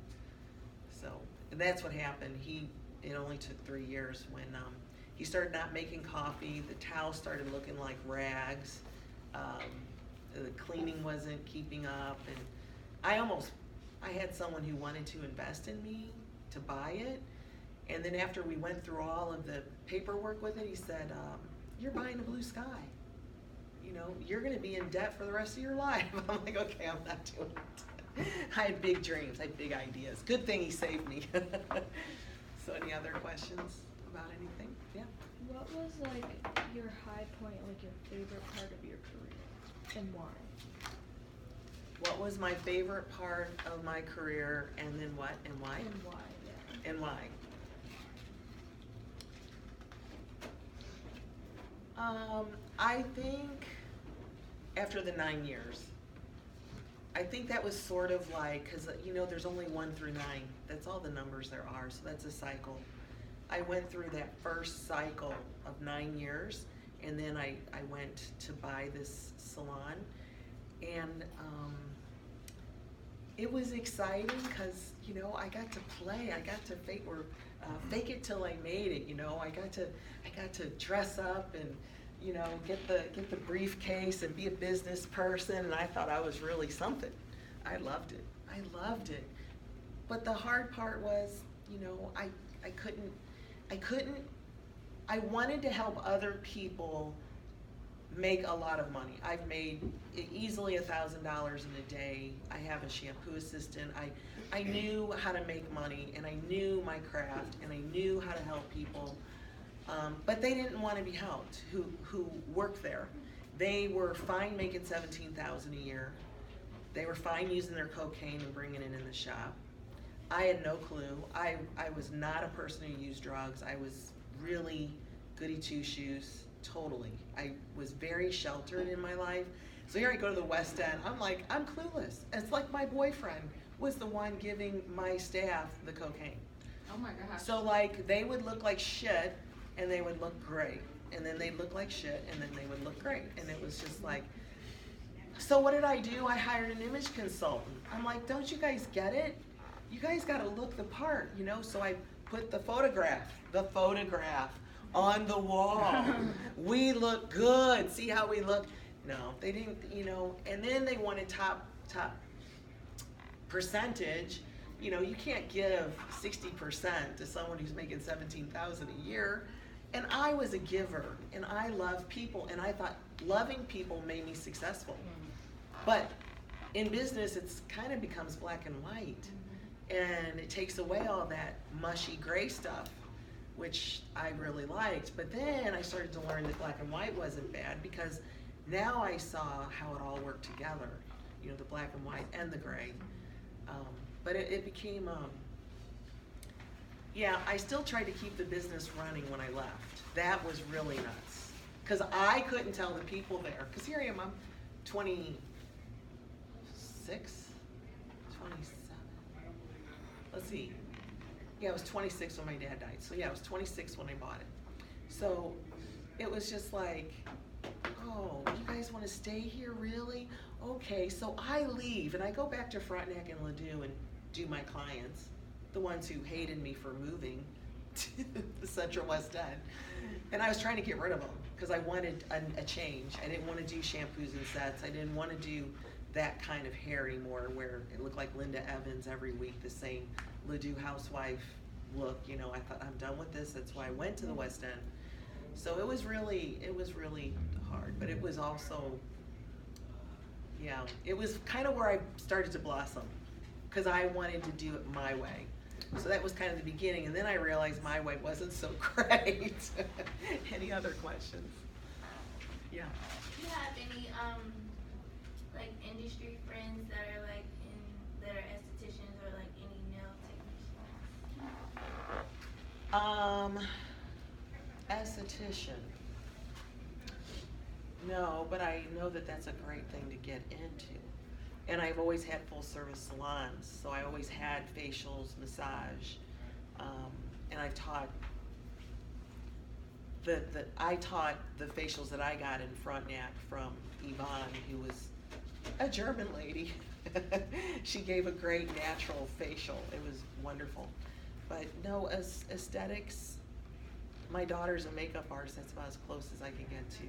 So and that's what happened. It only took 3 years when he started not making coffee. The towels started looking like rags. The cleaning wasn't keeping up, and I had someone who wanted to invest in me to buy it, and then after we went through all of the paperwork with it, he said, "You're buying a blue sky. You know, you're gonna be in debt for the rest of your life." I'm like, okay, I'm not doing it. I had big dreams, I had big ideas. Good thing he saved me. So any other questions about anything? Yeah. What was like your high point, like your favorite part of your career, and why? What was my favorite part of my career, and then what, and why? And why? Yeah. And why? I think after the 9 years, I think that was sort of like, because you know there's only 1 through 9, that's all the numbers there are, so that's a cycle. I went through that first cycle of 9 years, and then I went to buy this salon, and it was exciting because, you know, I got to play, I got to fake it till I made it, you know. I got to dress up and, you know, get the briefcase and be a business person, and I thought I was really something. I loved it. But the hard part was, you know, I wanted to help other people make a lot of money. I've made easily $1,000 in a day. I have a shampoo assistant. I knew how to make money, and I knew my craft, and I knew how to help people. But they didn't want to be helped who worked there. They were fine making $17,000 a year. They were fine using their cocaine and bringing it in the shop. I had no clue. I was not a person who used drugs. I was really goody two-shoes, totally. I was very sheltered in my life. So here I go to the West End. I'm like, I'm clueless. It's like my boyfriend was the one giving my staff the cocaine. Oh my gosh. So like, they would look like shit, and they would look great. And then they'd look like shit, and then they would look great. And it was just like, so what did I do? I hired an image consultant. I'm like, don't you guys get it? You guys gotta look the part, you know? So I put the photograph on the wall. We look good, see how we look? No, they didn't, you know, and then they wanted top percentage. You know, you can't give 60% to someone who's making $17,000 a year. And I was a giver, and I love people, and I thought loving people made me successful. But in business, it's kind of becomes black and white, and it takes away all that mushy gray stuff, which I really liked. But then I started to learn that black and white wasn't bad, because now I saw how it all worked together, you know, the black and white and the gray. But it became, yeah, I still tried to keep the business running when I left. That was really nuts, because I couldn't tell the people there, because here I am, I'm 26, 27, let's see. Yeah, I was 26 when my dad died. So yeah, I was 26 when I bought it. So it was just like, oh, you guys want to stay here, really? Okay, so I leave, and I go back to Frontenac and Ladue and do my clients, the ones who hated me for moving to the Central West End. And I was trying to get rid of them because I wanted a change. I didn't want to do shampoos and sets. I didn't want to do that kind of hair anymore where it looked like Linda Evans every week, the same Ledoux housewife look. You know, I thought, I'm done with this. That's why I went to the West End. So it was really hard, but it was also, yeah, it was kind of where I started to blossom because I wanted to do it my way. So that was kind of the beginning, and then I realized my way wasn't so great. Any other questions? Yeah. Do you have any like industry friends that are like that are estheticians or like any nail technicians? Esthetician. No, but I know that that's a great thing to get into. And I've always had full service salons, so I always had facials, massage, and I've taught I taught the facials that I got in Frontenac from Yvonne, who was a German lady. She gave a great natural facial. It was wonderful. But no, aesthetics, my daughter's a makeup artist. That's about as close as I can get to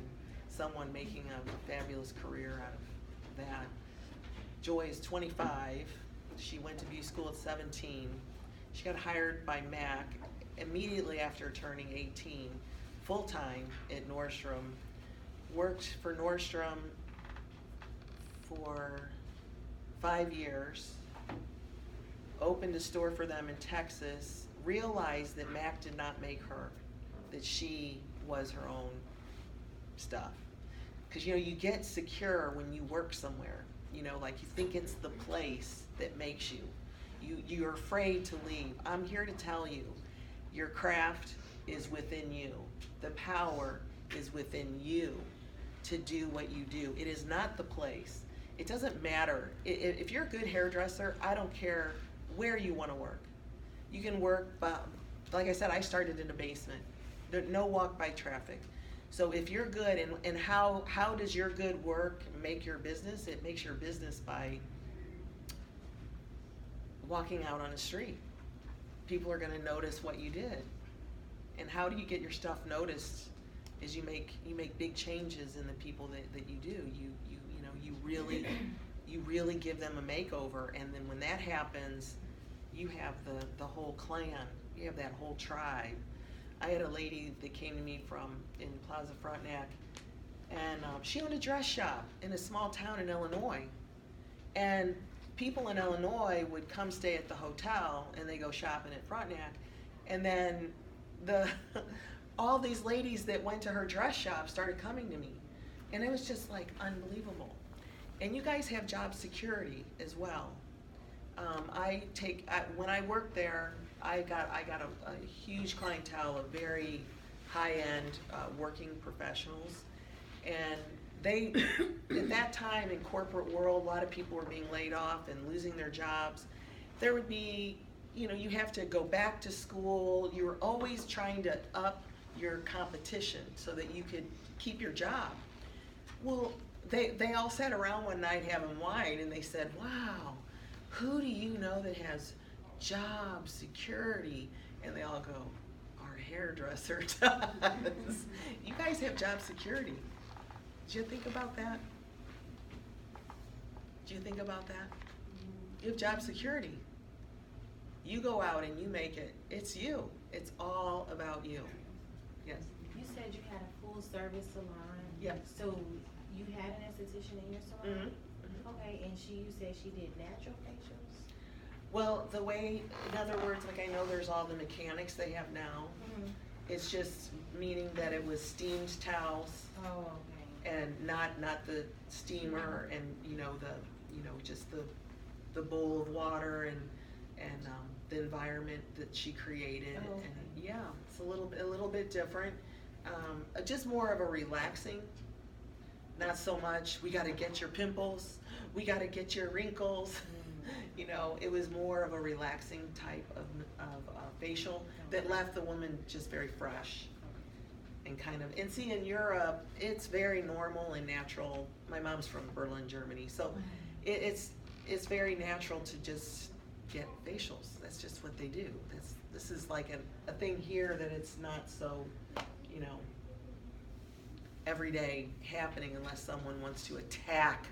someone making a fabulous career out of that. Joy is 25. She went to beauty school at 17. She got hired by MAC immediately after turning 18, full-time at Nordstrom. Worked for Nordstrom for 5 years. Opened a store for them in Texas. Realized that MAC did not make her, that she was her own stuff. Because, you know, you get secure when you work somewhere. You know, like you think it's the place that makes you. You're afraid to leave. I'm here to tell you, your craft is within you. The power is within you to do what you do. It is not the place. It doesn't matter. If you're a good hairdresser, I don't care where you want to work. You can work, like I said, I started in a basement. There's no walk by traffic. So if you're good, and how does your good work make your business? It makes your business by walking out on the street. People are going to notice what you did. And how do you get your stuff noticed? Is you make big changes in the people that you do. You really give them a makeover, and then when that happens, you have the whole clan. You have that whole tribe. I had a lady that came to me in Plaza Frontenac, and she owned a dress shop in a small town in Illinois. And people in Illinois would come stay at the hotel, and they go shopping at Frontenac. And then all these ladies that went to her dress shop started coming to me. And it was just like unbelievable. And you guys have job security as well. When I worked there, I got a huge clientele of very high-end working professionals, and they at that time in corporate world, a lot of people were being laid off and losing their jobs. There would be, you have to go back to school. You were always trying to up your competition so that you could keep your job. Well, they all sat around one night having wine, and they said, "Wow, who do you know that has job security?" And they all go, "Our hairdresser does." You guys have job security. Did you think about that? Did you think about that? You have job security. You go out and you make it. It's you. It's all about you. Yes. You said you had a full service salon. Yep. So you had an esthetician in your salon? Mm-hmm. Okay, and you said she did natural facials? Well, in other words, like I know there's all the mechanics they have now. Mm-hmm. It's just meaning that it was steamed towels. Oh, okay. And not the steamer and just the bowl of water and the environment that she created. Oh, okay. And yeah, it's a little bit different. Just more of a relaxing. Not so much we got to get your pimples, we got to get your wrinkles. It was more of a relaxing type of facial that left the woman just very fresh. And see, in Europe, it's very normal and natural. My mom's from Berlin, Germany, so it's very natural to just get facials. That's just what they do. This is like a thing here that it's not so, you know, everyday happening unless someone wants to attack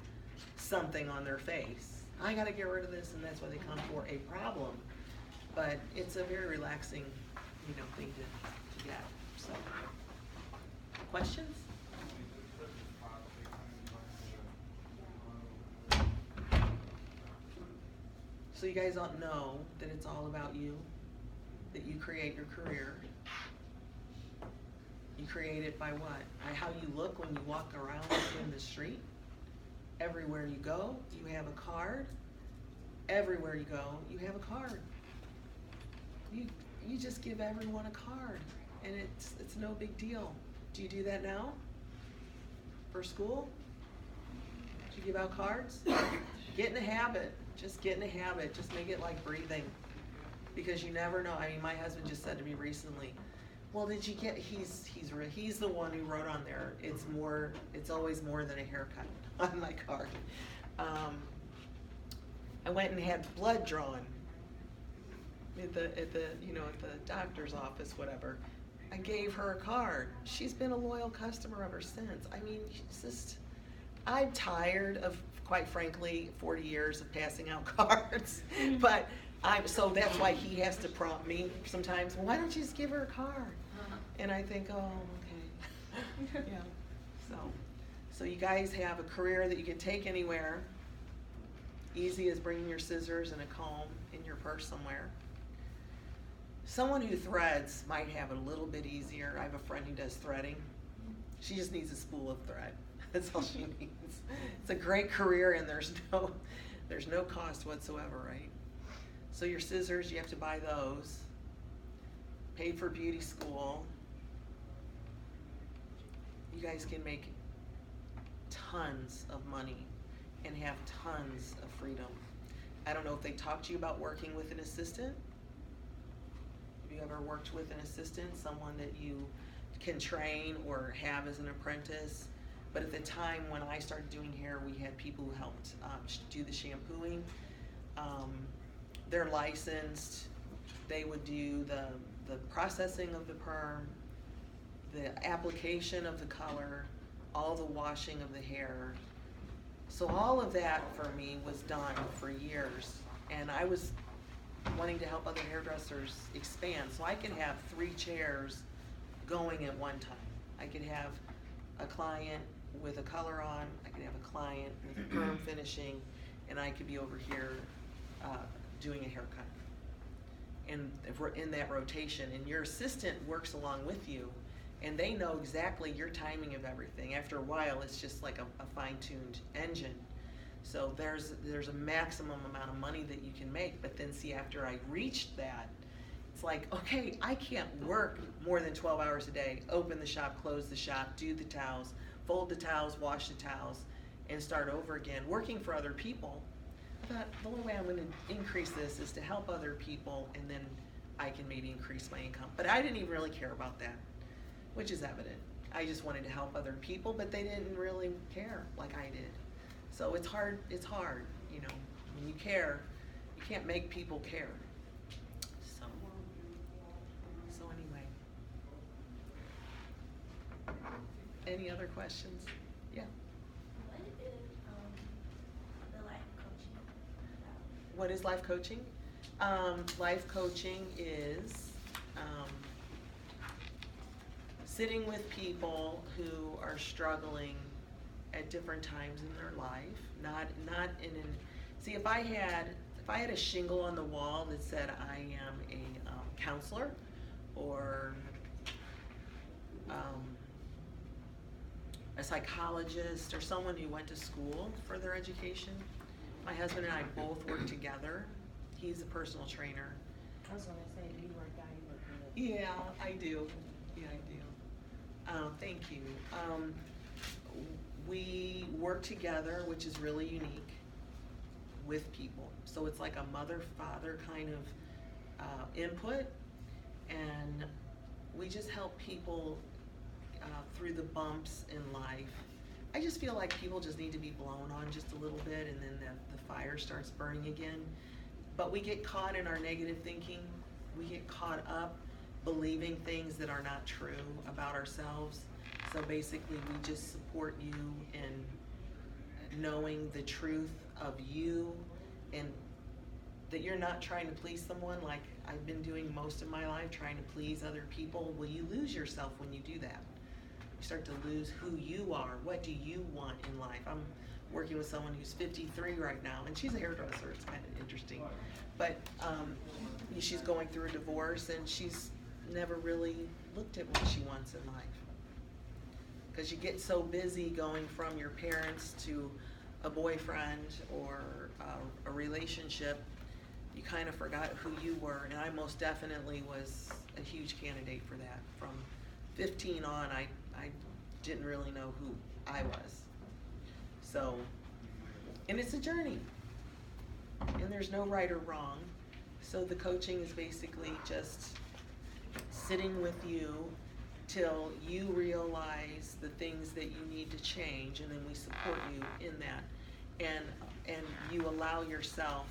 something on their face. I gotta get rid of this, and that's why they come for a problem. But it's a very relaxing, you know, thing to get. So, questions? So you guys all know that it's all about you, that you create your career. You create it by what? By how you look when you walk around in the street. Everywhere you go, you have a card. Everywhere you go, you have a card. You just give everyone a card, and it's no big deal. Do you do that now? For school? Do you give out cards? Get in a habit. Just get in a habit. Just make it like breathing, because you never know. I mean, my husband just said to me recently, well, did you get, he's the one who wrote on there, it's always more than a haircut on my card. I went and had blood drawn at the doctor's office, whatever. I gave her a card. She's been a loyal customer ever since. I mean, I'm tired of, quite frankly, 40 years of passing out cards, but so that's why he has to prompt me sometimes. Well, why don't you just give her a card? And I think, oh, okay. Yeah. So you guys have a career that you can take anywhere. Easy as bringing your scissors and a comb in your purse somewhere. Someone who threads might have it a little bit easier. I have a friend who does threading. She just needs a spool of thread. That's all she needs. It's a great career, and there's no cost whatsoever, right? So your scissors, you have to buy those. Paid for beauty school. You guys can make tons of money and have tons of freedom. I don't know if they talked to you about working with an assistant. Have you ever worked with an assistant, someone that you can train or have as an apprentice? But at the time when I started doing hair, we had people who helped do the shampooing. They're licensed. They would do the processing of the perm, the application of the color, all the washing of the hair. So all of that for me was done for years, and I was wanting to help other hairdressers expand. So I could have 3 chairs going at one time. I could have a client with a color on, I could have a client with perm finishing, and I could be over here doing a haircut. And if we're in that rotation, and your assistant works along with you, and they know exactly your timing of everything. After a while, it's just like a fine-tuned engine. So there's a maximum amount of money that you can make, but then see, after I reached that, it's like, okay, I can't work more than 12 hours a day, open the shop, close the shop, do the towels, fold the towels, wash the towels, and start over again. Working for other people, I thought the only way I'm gonna increase this is to help other people, and then I can maybe increase my income. But I didn't even really care about that, which is evident. I just wanted to help other people, but they didn't really care like I did. So it's hard, you know, when you care, you can't make people care. So anyway. Any other questions? Yeah. What is the life coaching about? What is life coaching? Life coaching is sitting with people who are struggling at different times in their life. Not in an. See, if I had a shingle on the wall that said I am a counselor, or a psychologist, or someone who went to school for their education. My husband and I both work together. He's a personal trainer. I was gonna say, you work out, you look good. Yeah, I do. Yeah, I do. Thank you. We work together, which is really unique, with people. So it's like a mother-father kind of input, and we just help people through the bumps in life. I just feel like people just need to be blown on just a little bit, and then the fire starts burning again. but we get caught in our negative thinking. We get caught up believing things that are not true about ourselves. So basically, we just support you in knowing the truth of you, and that you're not trying to please someone like I've been doing most of my life, trying to please other people. Well, you lose yourself when you do that. You start to lose who you are. What do you want in life? I'm working with someone who's 53 right now, and she's a hairdresser. It's kind of interesting. But she's going through a divorce, and she's never really looked at what she wants in life. Because you get so busy going from your parents to a boyfriend or a relationship, you kind of forgot who you were. And I most definitely was a huge candidate for that. From 15 on, I didn't really know who I was. So, and it's a journey. And there's no right or wrong. So the coaching is basically just sitting with you till you realize the things that you need to change, and then we support you in that. And you allow yourself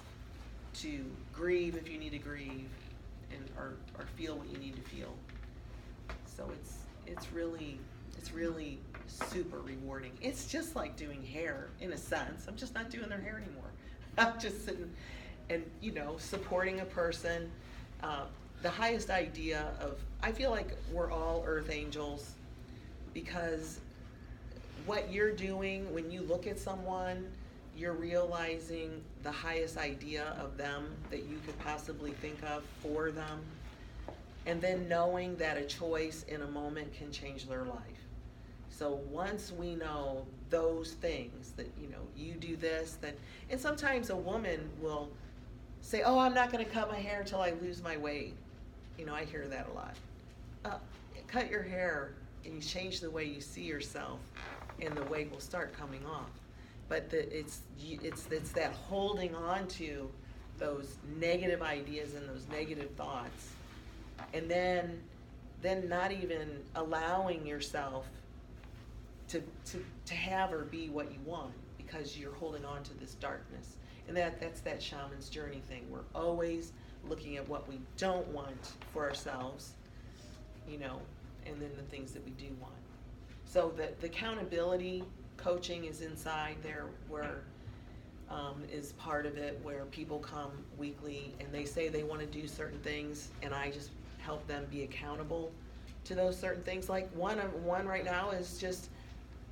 to grieve if you need to grieve, and or feel what you need to feel. So it's really super rewarding. It's just like doing hair in a sense. I'm just not doing their hair anymore. I'm just sitting and supporting a person. The highest idea of, I feel like we're all earth angels, because what you're doing when you look at someone, you're realizing the highest idea of them that you could possibly think of for them, and then knowing that a choice in a moment can change their life. So once we know those things, that you do this, and sometimes a woman will say, oh, I'm not going to cut my hair until I lose my weight. I hear that a lot. Cut your hair and you change the way you see yourself, and the weight will start coming off. But it's that holding on to those negative ideas and those negative thoughts, and then not even allowing yourself to have or be what you want, because you're holding on to this darkness. And that's that shaman's journey thing. We're always looking at what we don't want for ourselves, and then the things that we do want. So the accountability coaching is inside there, where is part of it, where people come weekly and they say they want to do certain things, and I just help them be accountable to those certain things. Like one right now is just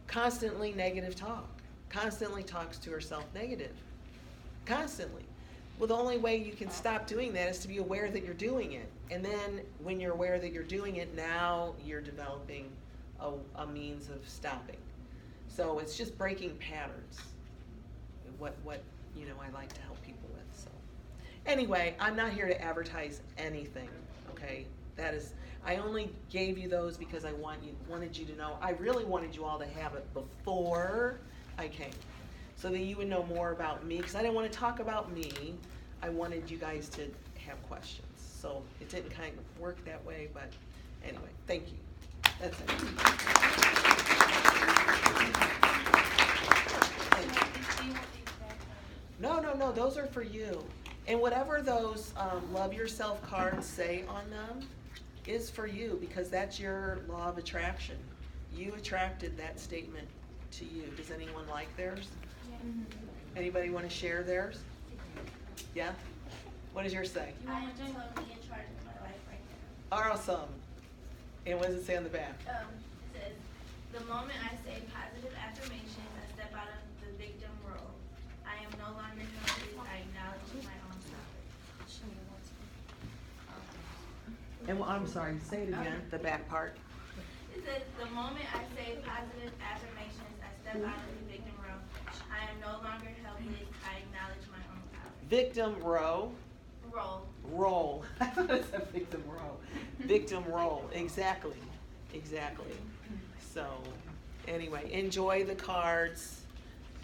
constantly negative talk. Constantly talks to herself negative. Constantly. Well, the only way you can stop doing that is to be aware that you're doing it. And then when you're aware that you're doing it, now you're developing a means of stopping. So it's just breaking patterns. What I like to help people with. So anyway, I'm not here to advertise anything, okay? I only gave you those because I wanted you to know. I really wanted you all to have it before I came, so that you would know more about me, because I didn't want to talk about me. I wanted you guys to have questions. So it didn't kind of work that way, but anyway, thank you. That's it. No, those are for you. And whatever those love yourself cards say on them is for you, because that's your law of attraction. You attracted that statement to you. Does anyone like theirs? Anybody want to share theirs? Yeah? What does yours say? I am totally in charge of my life right now. Awesome. And what does it say on the back? It says, the moment I say positive affirmations, I step out of the victim role. I am no longer helpless. I acknowledge my own power. And I'm sorry, say it again, the back part. It says, the moment I say positive affirmations, I step out of the victim role. I am no longer helpless. I acknowledge my own power. Victim row. Roll. I thought it said victim row. Victim role. Exactly. So anyway, enjoy the cards.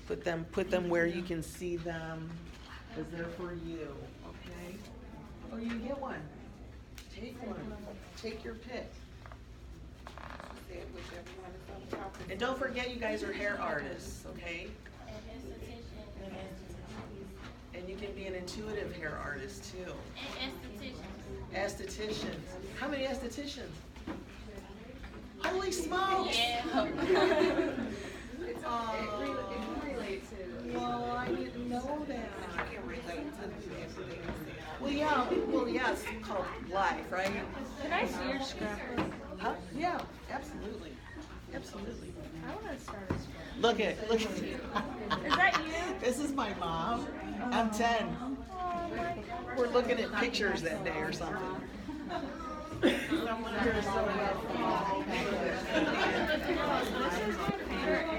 Put them where you can see them, because they're for you. Okay? Or you get one. Take one. Take your pick. And don't forget, you guys are hair artists, okay? And and you can be an intuitive hair artist too. And esthetician. Estheticians. How many estheticians? Holy smokes! Yeah. It can relate to. Well, I didn't know that. I can relate to everything Well, yeah, it's called life, right? Can I see your scrapbook? Huh? Yeah, absolutely. Absolutely. I wanna start a scrapbook. Look at. Is that you? This is my mom. I'm 10. We're looking at pictures that day or something. This is my favorite